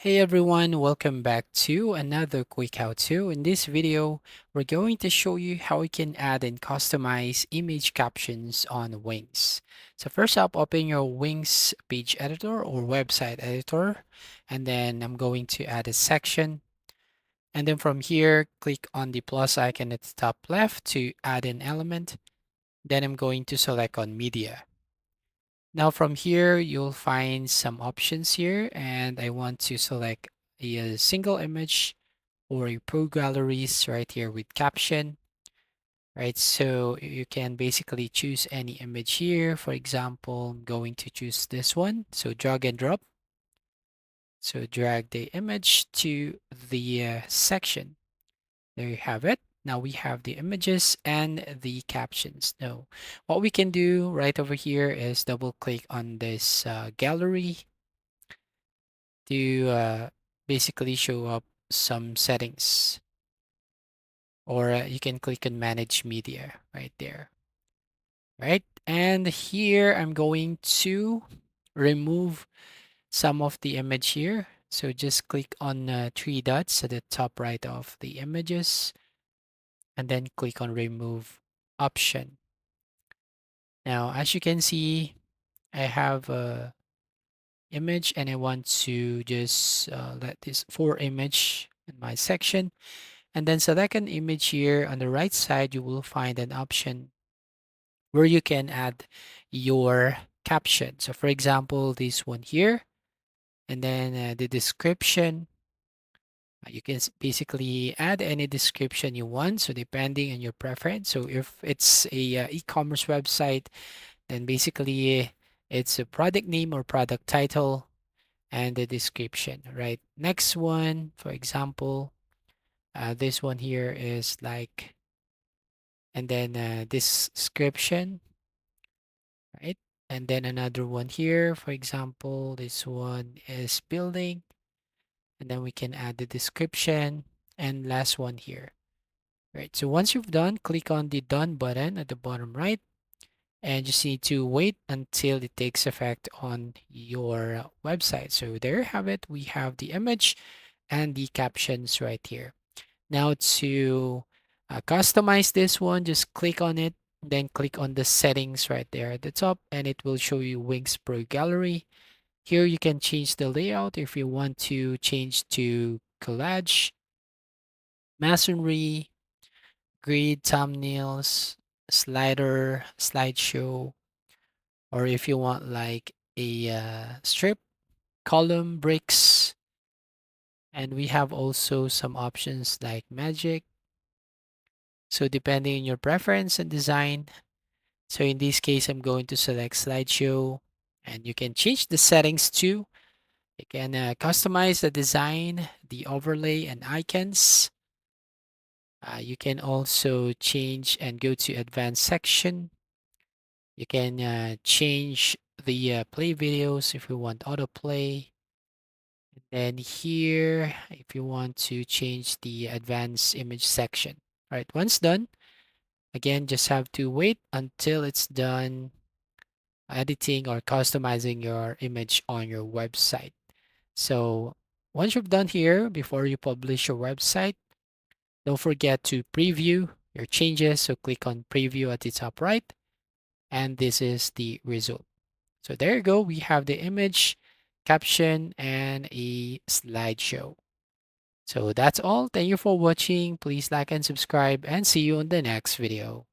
Hey everyone, welcome back to another quick how-to. In this video, we're going to show you how we can add and customize image captions on Wings. So first up, open your Wings page editor or website editor, and then I'm going to add a section. And then from here, click on the plus icon at the top left to add an element. Then I'm going to select on media. Now from here, you'll find some options here, and I want to select a single image or a pro galleries right here with caption, right? So you can basically choose any image here. For example, I'm going to choose this one. So drag and drop. So drag the image to the section. There you have it. Now we have the images and the captions. Now, what we can do right over here is double click on this gallery to basically show up some settings. Or you can click on manage media right there, right? And here I'm going to remove some of the image here. So just click on three dots at the top right of the images and then click on remove option. Now, as you can see, I have a image and I want to just let this four image in my section and then select an image here. On the right side, you will find an option where you can add your caption. So for example, this one here, and then the description. You can basically add any description you want. So depending on your preference. So if it's a e-commerce website, then basically it's a product name or product title and the description, right? Next one, for example, this one here is like, and then description, right? And then another one here, for example, this one is building, and then we can add the description and last one here, right? So once you've done, click on the done button at the bottom right, and just need to wait until it takes effect on your website. So there you have it. We have the image and the captions right here. Now to customize this one, just click on it, then click on the settings right there at the top, and it will show you Wings Pro Gallery. Here you can change the layout if you want to change to collage, masonry, grid, thumbnails, slider, slideshow, or if you want like a strip, column, bricks, and we have also some options like magic. So depending on your preference and design. So in this case, I'm going to select slideshow and you can change the settings too. You can customize the design, the overlay and icons. You can also change and go to advanced section. You can change the play videos if you want autoplay. And then here, if you want to change the advanced image section. All right, once done, again, just have to wait until it's done editing or customizing your image on your website. So once you've done here, before you publish your website, don't forget to preview your changes. So click on preview at the top right, and this is the result. So there you go. We have the image, caption, and a slideshow. So that's all. Thank you for watching. Please like and subscribe and see you in the next video.